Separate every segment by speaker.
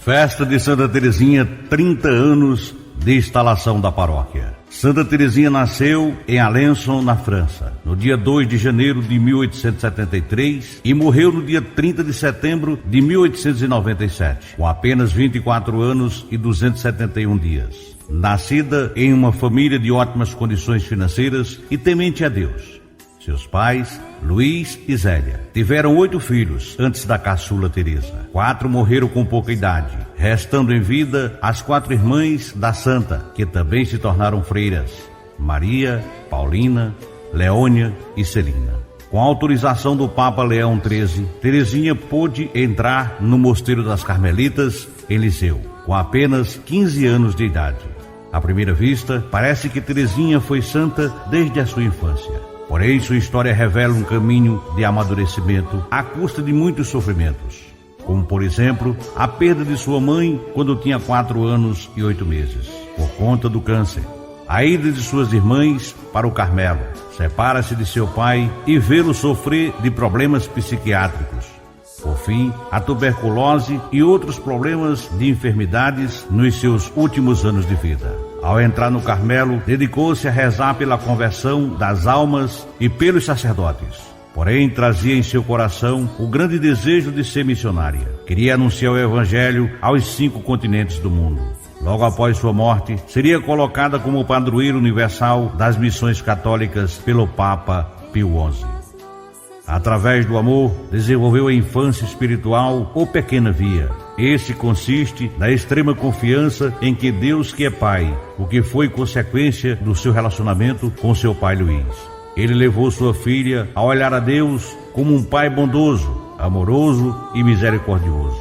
Speaker 1: Festa de Santa Teresinha, 30 anos de instalação da paróquia. Santa Teresinha nasceu em Alençon, na França, no dia 2 de janeiro de 1873 e morreu no dia 30 de setembro de 1897, com apenas 24 anos e 271 dias. Nascida em uma família de ótimas condições financeiras e temente a Deus. Seus pais, Luiz e Zélia, tiveram 8 filhos antes da caçula Teresa. 4 morreram com pouca idade, restando em vida as 4 irmãs da santa, que também se tornaram freiras: Maria, Paulina, Leônia e Celina. Com a autorização do Papa Leão XIII, Teresinha pôde entrar no Mosteiro das Carmelitas, em Liseu, com apenas 15 anos de idade. À primeira vista, parece que Teresinha foi santa desde a sua infância. Porém, sua história revela um caminho de amadurecimento à custa de muitos sofrimentos, como, por exemplo, a perda de sua mãe quando tinha 4 anos e 8 meses, por conta do câncer. A ida de suas irmãs para o Carmelo, separa-se de seu pai e vê-lo sofrer de problemas psiquiátricos. Por fim, a tuberculose e outros problemas de enfermidades nos seus últimos anos de vida. Ao entrar no Carmelo, dedicou-se a rezar pela conversão das almas e pelos sacerdotes. Porém, trazia em seu coração o grande desejo de ser missionária. Queria anunciar o Evangelho aos 5 continentes do mundo. Logo após sua morte, seria colocada como padroeiro universal das missões católicas pelo Papa Pio XI. Através do amor, desenvolveu a infância espiritual ou pequena via. Esse consiste na extrema confiança em que Deus que é Pai, o que foi consequência do seu relacionamento com seu pai Luiz. Ele levou sua filha a olhar a Deus como um pai bondoso, amoroso e misericordioso.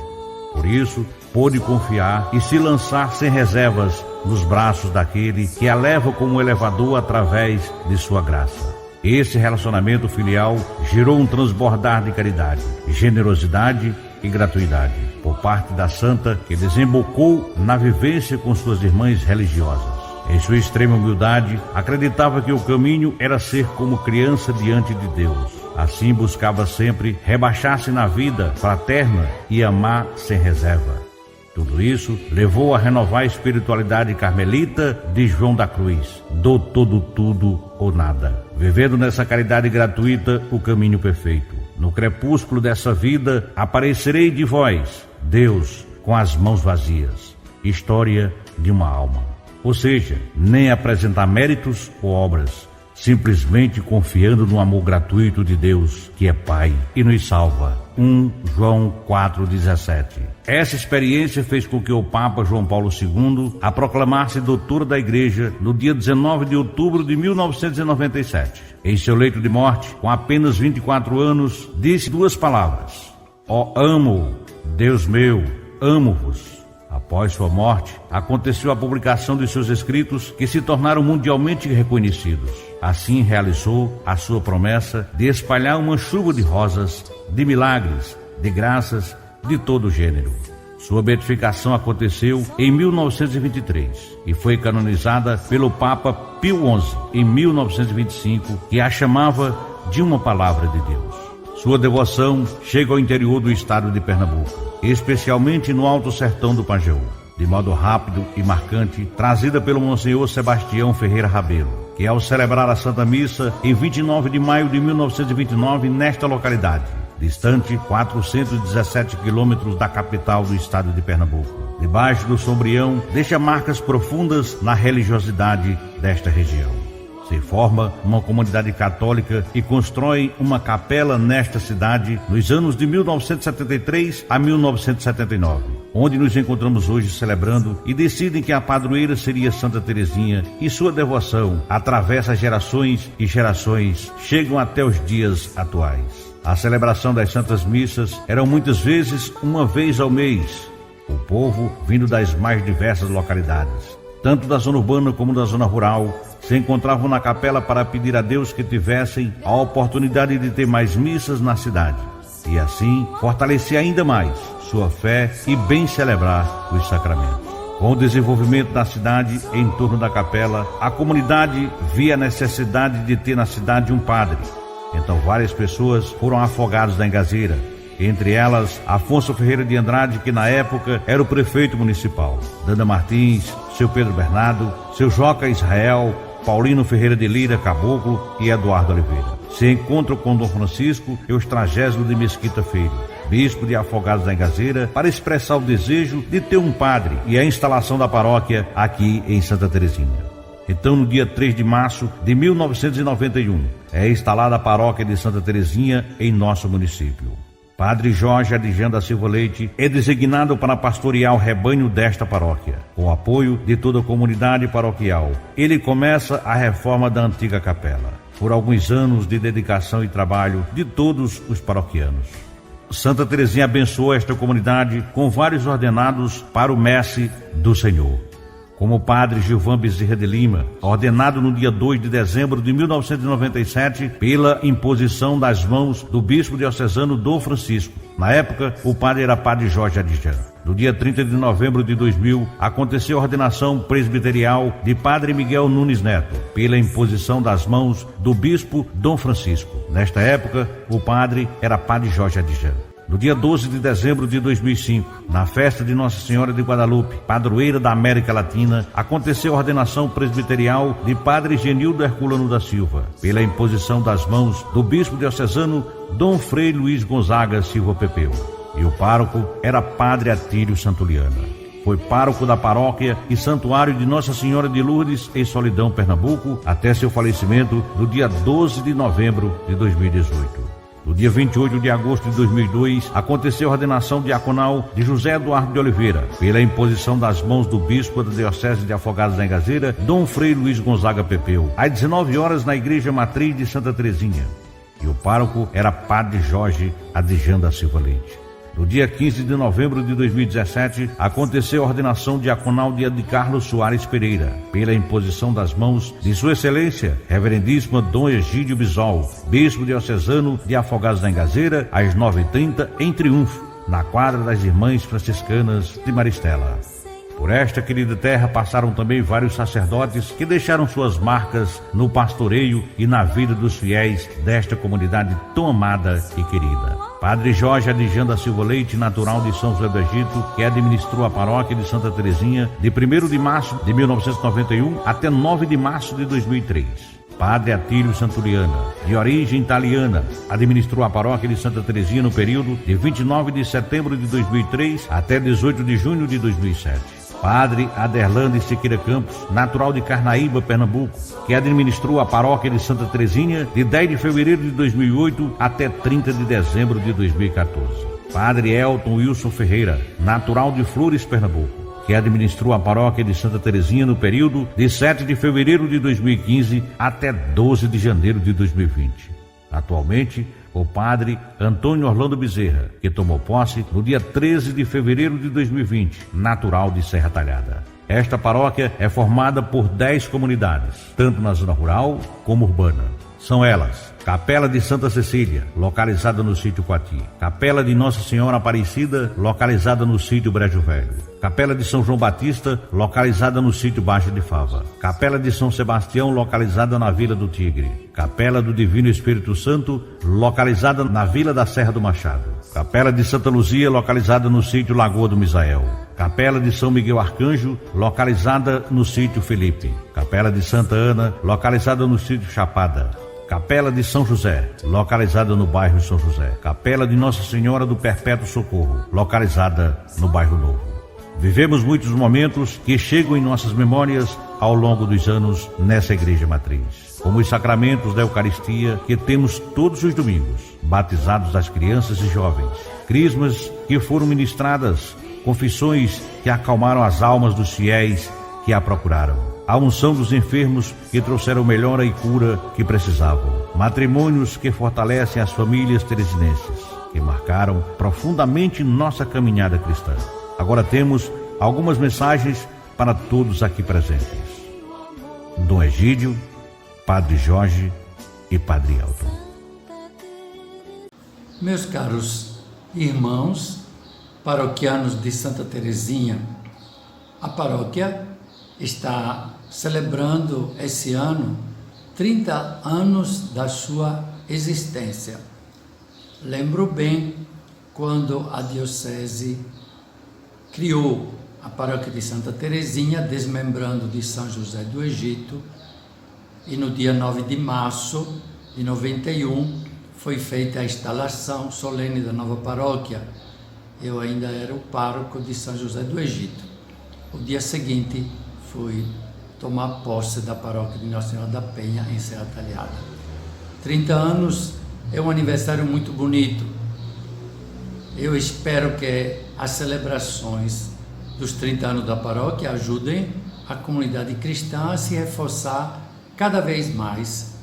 Speaker 1: Por isso, pôde confiar e se lançar sem reservas nos braços daquele que a leva como um elevador através de sua graça. Esse relacionamento filial gerou um transbordar de caridade, generosidade e gratuidade por parte da santa, que desembocou na vivência com suas irmãs religiosas. Em sua extrema humildade, acreditava que o caminho era ser como criança diante de Deus. Assim buscava sempre rebaixar-se na vida fraterna e amar sem reserva. Tudo isso levou a renovar a espiritualidade carmelita de João da Cruz, do todo tudo ou nada, vivendo nessa caridade gratuita o caminho perfeito. No crepúsculo dessa vida aparecerei de vós, Deus, com as mãos vazias. História de uma alma. Ou seja, nem apresentar méritos ou obras, simplesmente confiando no amor gratuito de Deus, que é Pai e nos salva. 1 João 4,17. Essa experiência fez com que o Papa João Paulo II a proclamasse doutora da Igreja no dia 19 de outubro de 1997. Em seu leito de morte, com apenas 24 anos, disse 2 palavras: ó amo, Deus meu, amo-vos. Após sua morte, aconteceu a publicação de seus escritos, que se tornaram mundialmente reconhecidos. Assim realizou a sua promessa de espalhar uma chuva de rosas, de milagres, de graças de todo gênero. Sua beatificação aconteceu em 1923 e foi canonizada pelo Papa Pio XI em 1925, que a chamava de uma palavra de Deus. Sua devoção chega ao interior do estado de Pernambuco, especialmente no Alto Sertão do Pajeú, de modo rápido e marcante, trazida pelo Monsenhor Sebastião Ferreira Rabelo, que ao celebrar a Santa Missa em 29 de maio de 1929 nesta localidade, distante 417 quilômetros da capital do estado de Pernambuco, debaixo do sombreão, deixa marcas profundas na religiosidade desta região. Se forma uma comunidade católica e constrói uma capela nesta cidade nos anos de 1973 a 1979, onde nos encontramos hoje celebrando, e decidem que a padroeira seria Santa Teresinha, e sua devoção atravessa gerações e gerações, chegam até os dias atuais. A celebração das Santas Missas eram muitas vezes uma vez ao mês, o povo vindo das mais diversas localidades, tanto da zona urbana como da zona rural, se encontravam na capela para pedir a Deus que tivessem a oportunidade de ter mais missas na cidade, e assim fortalecer ainda mais sua fé e bem celebrar os sacramentos. Com o desenvolvimento da cidade em torno da capela, a comunidade via a necessidade de ter na cidade um padre. Então várias pessoas foram afogadas na engazeira, entre elas Afonso Ferreira de Andrade, que na época era o prefeito municipal, Dana Martins, seu Pedro Bernardo, seu Joca Israel, Paulino Ferreira de Lira Caboclo e Eduardo Oliveira. Se encontram com Dom Francisco Eustragésilo de Mesquita Filho, bispo de Afogados da Engazeira, para expressar o desejo de ter um padre e a instalação da paróquia aqui em Santa Terezinha. Então, no dia 3 de março de 1991, é instalada a paróquia de Santa Terezinha em nosso município. Padre Jorge Adjan da Silva Leite é designado para pastorear o rebanho desta paróquia, com o apoio de toda a comunidade paroquial. Ele começa a reforma da antiga capela, por alguns anos de dedicação e trabalho de todos os paroquianos. Santa Terezinha abençoou esta comunidade com vários ordenados para o Messe do Senhor, como o padre Gilvan Bezerra de Lima, ordenado no dia 2 de dezembro de 1997 pela imposição das mãos do bispo diocesano Dom Francisco. Na época, o padre era padre Jorge Adjan. No dia 30 de novembro de 2000, aconteceu a ordenação presbiterial de padre Miguel Nunes Neto, pela imposição das mãos do bispo Dom Francisco. Nesta época, o padre era padre Jorge Adjan. No dia 12 de dezembro de 2005, na festa de Nossa Senhora de Guadalupe, padroeira da América Latina, aconteceu a ordenação presbiterial de padre Genildo Herculano da Silva, pela imposição das mãos do bispo diocesano Dom Frei Luiz Gonzaga Silva Pepeu. E o pároco era padre Atílio Santuliana. Foi pároco da paróquia e santuário de Nossa Senhora de Lourdes, em Solidão, Pernambuco, até seu falecimento no dia 12 de novembro de 2018. No dia 28 de agosto de 2002, aconteceu a ordenação diaconal de José Eduardo de Oliveira, pela imposição das mãos do bispo da Diocese de Afogados da Engazeira, Dom Frei Luiz Gonzaga Pepeu, às 19 horas na Igreja Matriz de Santa Terezinha. E o pároco era padre Jorge Adjan da Silva Leite. No dia 15 de novembro de 2017, aconteceu a ordenação diaconal de Carlos Soares Pereira, pela imposição das mãos de Sua Excelência, Reverendíssima Dom Egídio Bisol, bispo diocesano de Afogados da Engazeira, às 9h30, em Triunfo, na quadra das Irmãs Franciscanas de Maristela. Por esta querida terra passaram também vários sacerdotes que deixaram suas marcas no pastoreio e na vida dos fiéis desta comunidade tão amada e querida. Padre Jorge Adjan da Silva Leite, natural de São José do Egito, que administrou a paróquia de Santa Terezinha de 1º de março de 1991 até 9 de março de 2003. Padre Atílio Santuliana, de origem italiana, administrou a paróquia de Santa Terezinha no período de 29 de setembro de 2003 até 18 de junho de 2007. Padre Aderlando Siqueira Campos, natural de Carnaíba, Pernambuco, que administrou a paróquia de Santa Terezinha de 10 de fevereiro de 2008 até 30 de dezembro de 2014. Padre Elton Wilson Ferreira, natural de Flores, Pernambuco, que administrou a paróquia de Santa Terezinha no período de 7 de fevereiro de 2015 até 12 de janeiro de 2020. Atualmente, o padre Antônio Orlando Bezerra, que tomou posse no dia 13 de fevereiro de 2020, natural de Serra Talhada. Esta paróquia é formada por 10 comunidades, tanto na zona rural como urbana. São elas: Capela de Santa Cecília, localizada no sítio Coati; Capela de Nossa Senhora Aparecida, localizada no sítio Brejo Velho; Capela de São João Batista, localizada no sítio Baixa de Fava; Capela de São Sebastião, localizada na Vila do Tigre; Capela do Divino Espírito Santo, localizada na Vila da Serra do Machado; Capela de Santa Luzia, localizada no sítio Lagoa do Misael; Capela de São Miguel Arcanjo, localizada no sítio Felipe; Capela de Santa Ana, localizada no sítio Chapada; Capela de São José, localizada no bairro São José; Capela de Nossa Senhora do Perpétuo Socorro, localizada no bairro Novo. Vivemos muitos momentos que chegam em nossas memórias ao longo dos anos nessa igreja matriz, como os sacramentos da Eucaristia que temos todos os domingos, batizados das crianças e jovens, crismas que foram ministradas, confissões que acalmaram as almas dos fiéis que a procuraram, a unção dos enfermos que trouxeram melhora e cura que precisavam, matrimônios que fortalecem as famílias teresinenses, que marcaram profundamente nossa caminhada cristã. Agora temos algumas mensagens para todos aqui presentes. Dom Egídio, Padre Jorge e Padre Elton.
Speaker 2: Meus caros irmãos paroquianos de Santa Terezinha, a paróquia está celebrando esse ano 30 anos da sua existência. Lembro bem quando a diocese criou a paróquia de Santa Teresinha, desmembrando de São José do Egito, e no dia 9 de março de 91 foi feita a instalação solene da nova paróquia. Eu ainda era o pároco de São José do Egito. O dia seguinte fui tomar posse da paróquia de Nossa Senhora da Penha, em Serra Talhada. 30 anos é um aniversário muito bonito. Eu espero que as celebrações dos 30 anos da paróquia ajudem a comunidade cristã a se reforçar cada vez mais,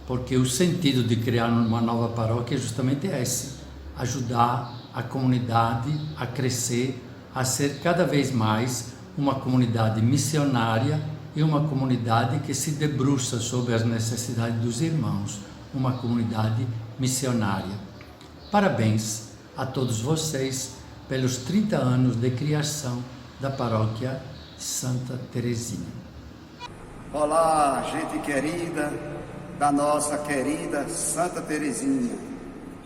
Speaker 2: porque o sentido de criar uma nova paróquia é justamente esse: ajudar a comunidade a crescer, a ser cada vez mais uma comunidade missionária e uma comunidade que se debruça sobre as necessidades dos irmãos, uma comunidade missionária. Parabéns a todos vocês pelos 30 anos de criação da paróquia Santa Teresinha.
Speaker 3: Olá, gente querida da nossa querida Santa Teresinha.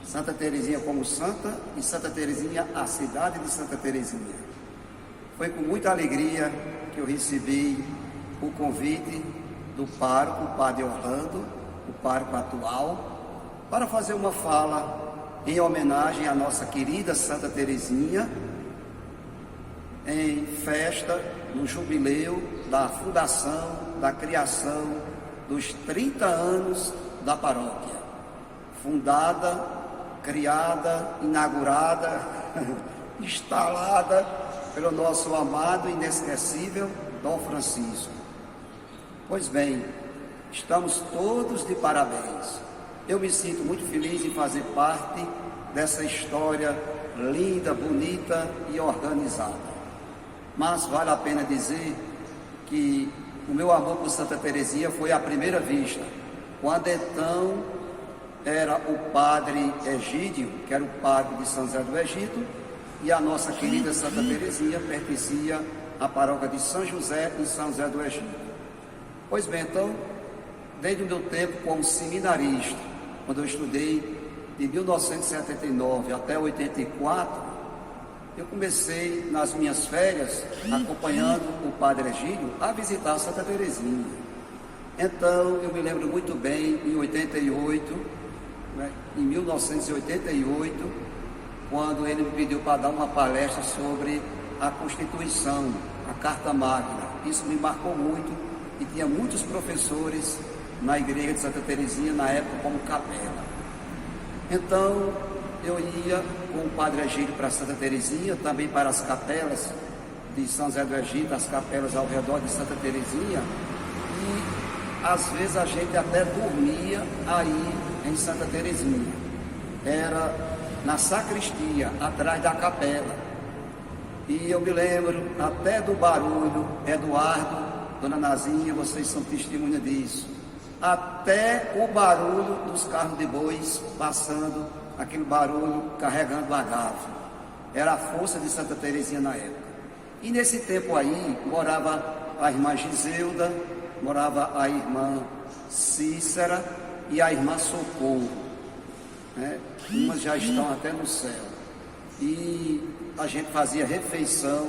Speaker 3: Santa Teresinha como santa e Santa Teresinha, a cidade de Santa Teresinha. Foi com muita alegria que eu recebi o convite do pároco, o Padre Orlando, o pároco atual, para fazer uma fala em homenagem à nossa querida Santa Teresinha, em festa, no jubileu da fundação, da criação dos 30 anos da paróquia. Fundada, criada, inaugurada, instalada pelo nosso amado e inesquecível Dom Francisco. Pois bem, estamos todos de parabéns. Eu me sinto muito feliz em fazer parte dessa história linda, bonita e organizada. Mas vale a pena dizer que o meu amor por Santa Teresinha foi à primeira vista, quando então era o padre Egídio, que era o padre de São José do Egito, e a nossa querida Santa Teresinha pertencia à paróquia de São José e São José do Egito. Pois bem, então, desde o meu tempo como seminarista, quando eu estudei de 1979 até 84, eu comecei nas minhas férias, acompanhando o padre Egídio, a visitar Santa Teresinha. Então, eu me lembro muito bem, em 88, em 1988, quando ele me pediu para dar uma palestra sobre a Constituição, a Carta Magna. Isso me marcou muito e tinha muitos professores na igreja de Santa Teresinha, na época, como capela. Então, eu ia com o padre Egídio para Santa Teresinha, também para as capelas de São José do Egito, as capelas ao redor de Santa Teresinha, e às vezes a gente até dormia aí em Santa Teresinha. Era na sacristia, atrás da capela. E eu me lembro até do barulho, Eduardo, Dona Nazinha, vocês são testemunha disso. Até o barulho dos carros de bois passando, aquele barulho carregando a garrafa. Era a força de Santa Teresinha na época. E nesse tempo aí, morava a irmã Giselda, morava a irmã Cícera e a irmã Socorro. Umas já estão até no céu. E a gente fazia refeição,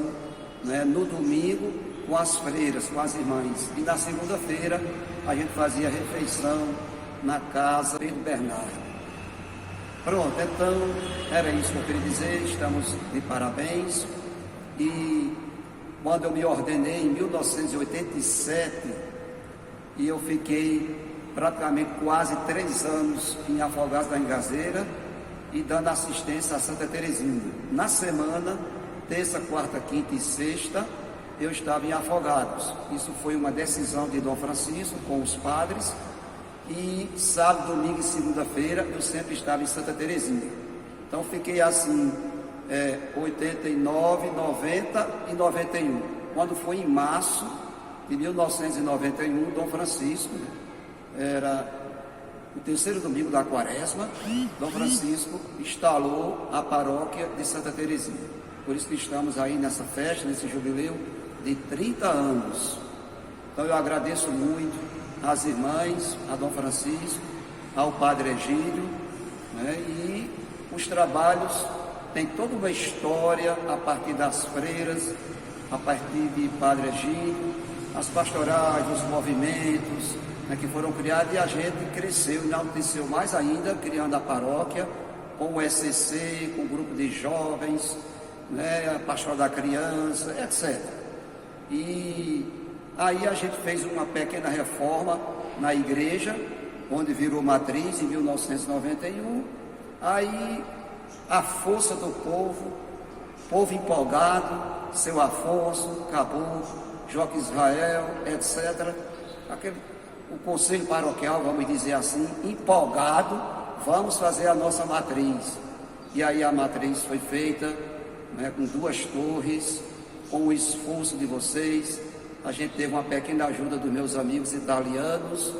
Speaker 3: no domingo com as freiras, com as irmãs. E na segunda-feira a gente fazia refeição na casa do Bernardo. Pronto, então era isso que eu queria dizer. Estamos de parabéns. E quando eu me ordenei em 1987, e eu fiquei praticamente quase 3 anos em Afogados da Engazeira e dando assistência a Santa Teresinha. Na semana, terça, quarta, quinta e sexta, eu estava em Afogados. Isso foi uma decisão de Dom Francisco com os padres. E sábado, domingo e segunda-feira eu sempre estava em Santa Teresinha. Então fiquei assim, 89, 90 e 91. Quando foi em março de 1991, Dom Francisco, era o terceiro domingo da quaresma, Dom Francisco instalou a paróquia de Santa Teresinha. Por isso que estamos aí nessa festa, nesse jubileu de 30 anos. Então eu agradeço muito às irmãs, a Dom Francisco, ao Padre Egídio, e os trabalhos tem toda uma história a partir das freiras, a partir de Padre Egídio, as pastorais, os movimentos, né, que foram criados, e a gente cresceu e enalteceu mais ainda, criando a paróquia, com o SCC, com o grupo de jovens, né, a pastoral da criança, etc. E aí a gente fez uma pequena reforma na igreja, onde virou matriz em 1991. Aí a força do povo empolgado, seu Afonso, Caboclo, Joque Israel, etc. O conselho paroquial, vamos dizer assim, empolgado, vamos fazer a nossa matriz. E aí a matriz foi feita, né, com 2 torres, com o esforço de vocês. A gente teve uma pequena ajuda dos meus amigos italianos,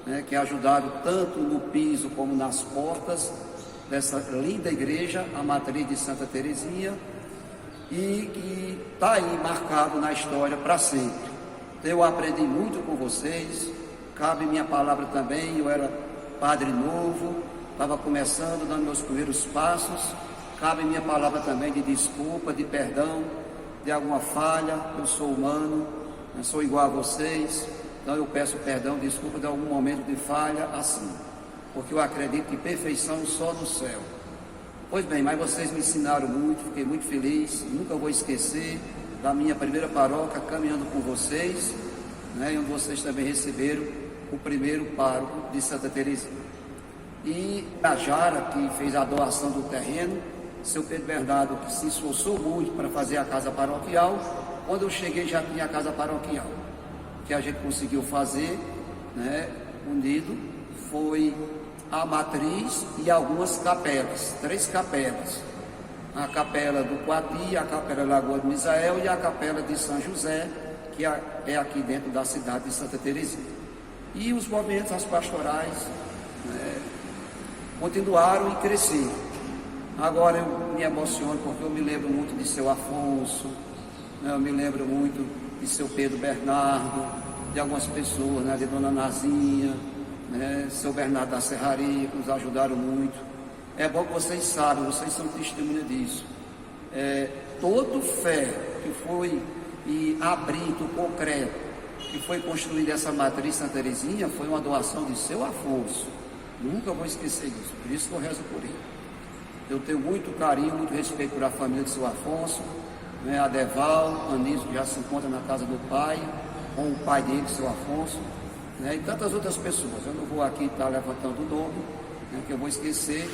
Speaker 3: né, que ajudaram tanto no piso como nas portas dessa linda igreja, a matriz de Santa Teresinha, e que está aí marcado na história para sempre. Eu aprendi muito com vocês, cabe minha palavra também. Eu era padre novo, estava começando, dando meus primeiros passos, cabe minha palavra também de desculpa, de perdão, de alguma falha. Eu sou humano, eu sou igual a vocês, então eu peço perdão, desculpa de algum momento de falha assim, porque eu acredito que perfeição só no céu. Pois bem, mas vocês me ensinaram muito, fiquei muito feliz, nunca vou esquecer da minha primeira paróquia, caminhando com vocês, né, onde vocês também receberam o primeiro pároco de Santa Teresinha. E a Jara, que fez a doação do terreno, seu Pedro Bernardo, que se esforçou muito para fazer a casa paroquial. Quando eu cheguei já tinha a casa paroquial. O que a gente conseguiu fazer, né, unido, foi a matriz e algumas capelas, 3 capelas. A capela do Coati, a capela Lagoa de Misael e a capela de São José, que é aqui dentro da cidade de Santa Teresinha. E os movimentos, as pastorais, né, continuaram e cresceram. Agora eu me emociono porque eu me lembro muito de seu Afonso, né, eu me lembro muito de seu Pedro Bernardo, de algumas pessoas, né, de Dona Nazinha, né, seu Bernardo da Serraria, que nos ajudaram muito. É bom que vocês sabem, vocês são testemunha disso. Todo ferro que foi e abrito concreto, que foi construída essa matriz Santa Teresinha, foi uma doação de seu Afonso. Nunca vou esquecer disso, por isso que eu rezo por ele. Eu tenho muito carinho, muito respeito por a família de seu Afonso, né, Adeval, Anísio, que já se encontra na casa do pai, com o pai dele, seu Afonso, né, e tantas outras pessoas. Eu não vou aqui estar levantando o nome, né, que eu vou esquecer,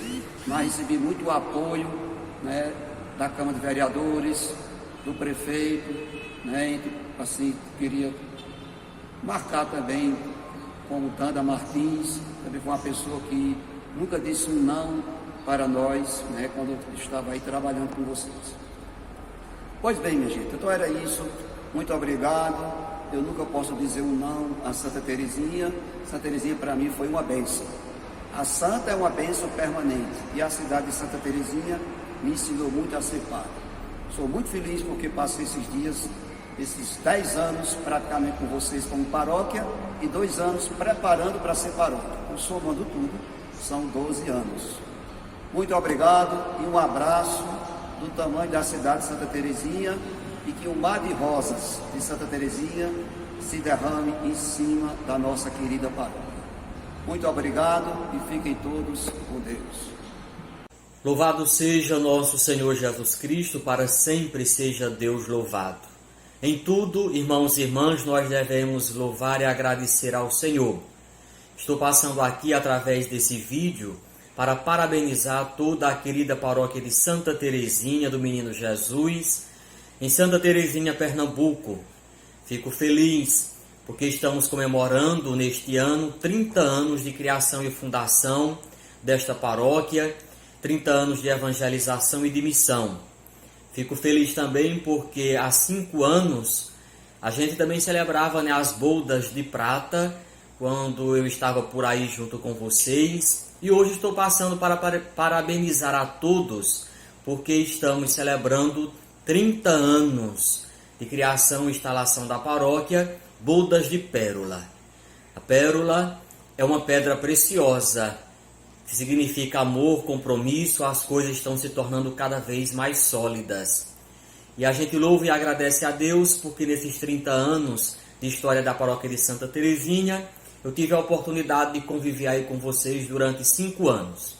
Speaker 3: mas recebi muito apoio, né, da Câmara de Vereadores, do prefeito, né, assim, queria marcar também como Tanda Martins, também foi uma pessoa que nunca disse um não para nós, né, quando eu estava aí trabalhando com vocês. Pois bem, minha gente, então era isso. Muito obrigado. Eu nunca posso dizer um não a Santa Teresinha. Santa Teresinha para mim foi uma bênção. A Santa é uma bênção permanente e a cidade de Santa Teresinha me ensinou muito a ser padre. Sou muito feliz porque passei esses dias, esses 10 anos praticamente com vocês como paróquia e 2 anos preparando para ser paróquia. Somando tudo, são 12 anos. Muito obrigado e um abraço do tamanho da cidade de Santa Teresinha, e que o mar de rosas de Santa Teresinha se derrame em cima da nossa querida paróquia. Muito obrigado e fiquem todos com Deus.
Speaker 4: Louvado seja nosso Senhor Jesus Cristo, para sempre seja Deus louvado. Em tudo, irmãos e irmãs, nós devemos louvar e agradecer ao Senhor. Estou passando aqui através desse vídeo para parabenizar toda a querida paróquia de Santa Teresinha do Menino Jesus, em Santa Teresinha, Pernambuco. Fico feliz porque estamos comemorando neste ano 30 anos de criação e fundação desta paróquia, 30 anos de evangelização e de missão. Fico feliz também porque há 5 anos a gente também celebrava, né, as bodas de prata, quando eu estava por aí junto com vocês. E hoje estou passando para parabenizar a todos, porque estamos celebrando 30 anos de criação e instalação da paróquia Bodas de Pérola. A pérola é uma pedra preciosa que significa amor, compromisso, as coisas estão se tornando cada vez mais sólidas. E a gente louva e agradece a Deus porque nesses 30 anos de história da paróquia de Santa Teresinha, eu tive a oportunidade de conviver aí com vocês durante 5 anos.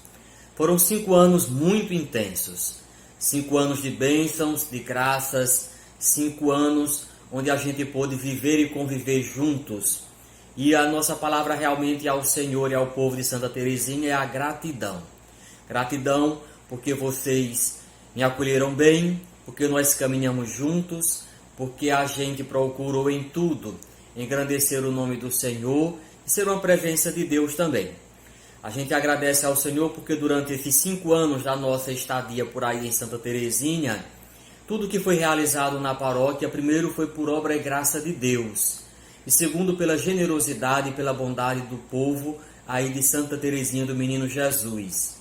Speaker 4: Foram 5 anos muito intensos, 5 anos de bênçãos, de graças, 5 anos onde a gente pôde viver e conviver juntos. E a nossa palavra realmente ao Senhor e ao povo de Santa Teresinha é a gratidão. Gratidão porque vocês me acolheram bem, porque nós caminhamos juntos, porque a gente procurou em tudo engrandecer o nome do Senhor e ser uma presença de Deus também. A gente agradece ao Senhor porque durante esses 5 anos da nossa estadia por aí em Santa Teresinha, tudo que foi realizado na paróquia, primeiro foi por obra e graça de Deus, e segundo pela generosidade e pela bondade do povo aí de Santa Teresinha do Menino Jesus.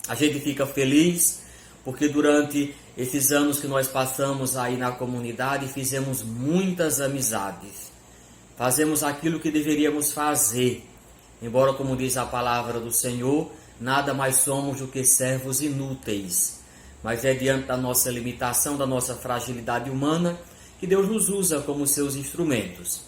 Speaker 4: A gente fica feliz porque durante esses anos que nós passamos aí na comunidade, fizemos muitas amizades. Fazemos aquilo que deveríamos fazer. Embora, como diz a palavra do Senhor, nada mais somos do que servos inúteis. Mas é diante da nossa limitação, da nossa fragilidade humana, que Deus nos usa como seus instrumentos.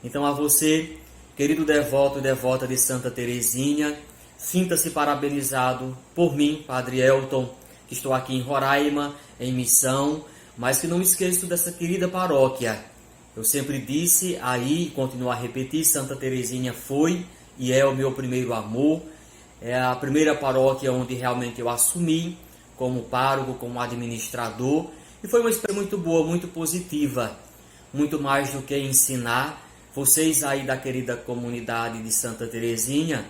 Speaker 4: Então a você, querido devoto e devota de Santa Teresinha, sinta-se parabenizado por mim, Padre Elton, que estou aqui em Roraima, em missão, mas que não esqueço dessa querida paróquia. Eu sempre disse aí, e continuo a repetir, Santa Teresinha foi e é o meu primeiro amor. É a primeira paróquia onde realmente eu assumi como pároco, como administrador, e foi uma experiência muito boa, muito positiva, muito mais do que ensinar. Vocês aí da querida comunidade de Santa Teresinha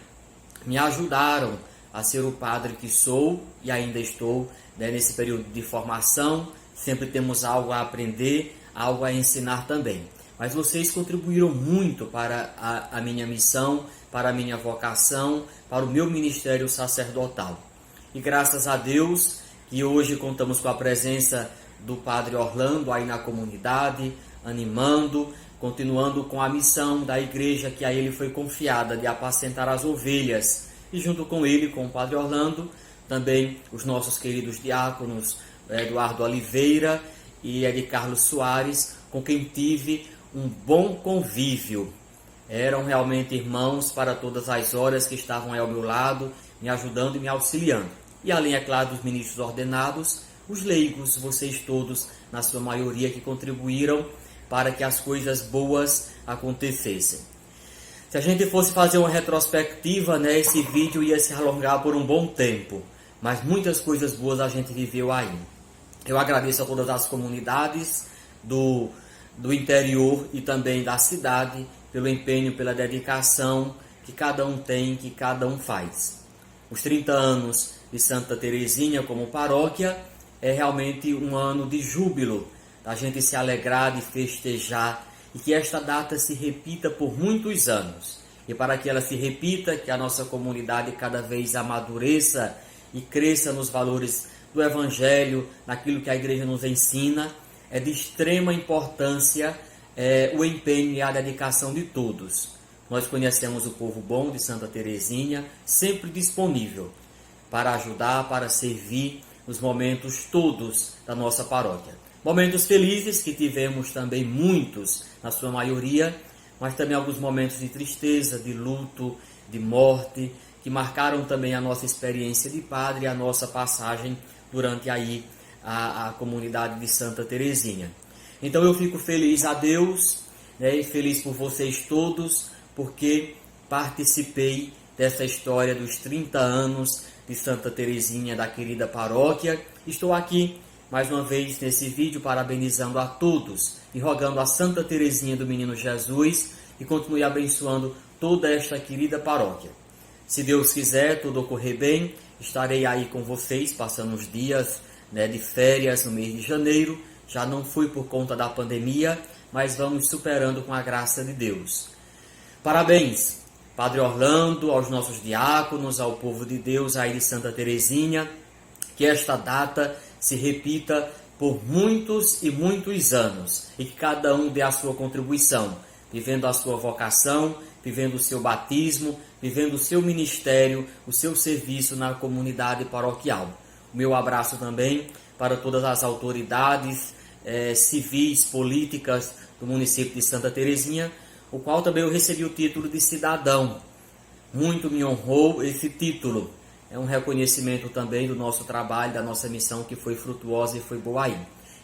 Speaker 4: me ajudaram a ser o padre que sou e ainda estou, né, nesse período de formação. Sempre temos algo a aprender, algo a ensinar também. Mas vocês contribuíram muito para a minha missão, para a minha vocação, para o meu ministério sacerdotal. E graças a Deus que hoje contamos com a presença do Padre Orlando aí na comunidade, animando, continuando com a missão da igreja que a ele foi confiada de apacentar as ovelhas. E junto com ele, com o Padre Orlando, também os nossos queridos diáconos Eduardo Oliveira e Ed Carlos Soares, com quem tive um bom convívio. Eram realmente irmãos para todas as horas que estavam aí ao meu lado, me ajudando e me auxiliando. E além, é claro, dos ministros ordenados, os leigos, vocês todos, na sua maioria, que contribuíram para que as coisas boas acontecessem. Se a gente fosse fazer uma retrospectiva, né, esse vídeo ia se alongar por um bom tempo, mas muitas coisas boas a gente viveu aí. Eu agradeço a todas as comunidades do interior e também da cidade pelo empenho, pela dedicação que cada um tem, que cada um faz. Os 30 anos de Santa Teresinha como paróquia é realmente um ano de júbilo, da gente se alegrar, de festejar, e que esta data se repita por muitos anos. E para que ela se repita, que a nossa comunidade cada vez amadureça e cresça nos valores do Evangelho, naquilo que a igreja nos ensina, é de extrema importância o empenho e a dedicação de todos. Nós conhecemos o povo bom de Santa Teresinha, sempre disponível para ajudar, para servir nos momentos todos da nossa paróquia. Momentos felizes, que tivemos também muitos, na sua maioria, mas também alguns momentos de tristeza, de luto, de morte, que marcaram também a nossa experiência de padre e a nossa passagem durante aí a comunidade de Santa Teresinha. Então eu fico feliz a Deus, né, e feliz por vocês todos, porque participei dessa história dos 30 anos de Santa Teresinha, da querida paróquia. Estou aqui mais uma vez nesse vídeo parabenizando a todos e rogando a Santa Teresinha do Menino Jesus e continue abençoando toda esta querida paróquia. Se Deus quiser, tudo ocorrer bem, estarei aí com vocês, passando os dias, né, de férias no mês de janeiro. Já não fui por conta da pandemia, mas vamos superando com a graça de Deus. Parabéns, Padre Orlando, aos nossos diáconos, ao povo de Deus aí de Santa Teresinha, que esta data se repita por muitos e muitos anos e que cada um dê a sua contribuição vivendo a sua vocação, vivendo o seu batismo, vivendo o seu ministério, o seu serviço na comunidade paroquial. O meu abraço também para todas as autoridades civis, políticas do município de Santa Terezinha, o qual também eu recebi o título de cidadão. Muito me honrou esse título. É um reconhecimento também do nosso trabalho, da nossa missão, que foi frutuosa e foi boa aí.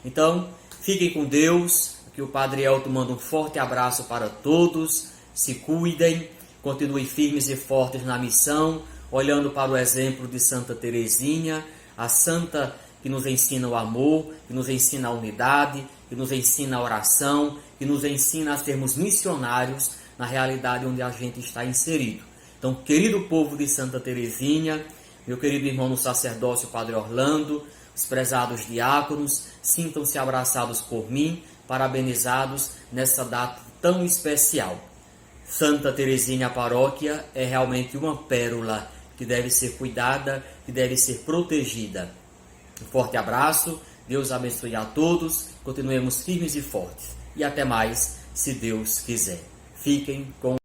Speaker 4: Então, fiquem com Deus, que o Padre Elton manda um forte abraço para todos, se cuidem, continuem firmes e fortes na missão, olhando para o exemplo de Santa Terezinha, a santa que nos ensina o amor, que nos ensina a unidade, que nos ensina a oração, que nos ensina a sermos missionários na realidade onde a gente está inserido. Então, querido povo de Santa Terezinha, meu querido irmão no sacerdócio, Padre Orlando, os prezados diáconos, sintam-se abraçados por mim, parabenizados nessa data tão especial. Santa Terezinha Paróquia é realmente uma pérola que deve ser cuidada, que deve ser protegida. Um forte abraço, Deus abençoe a todos, continuemos firmes e fortes. E até mais, se Deus quiser. Fiquem com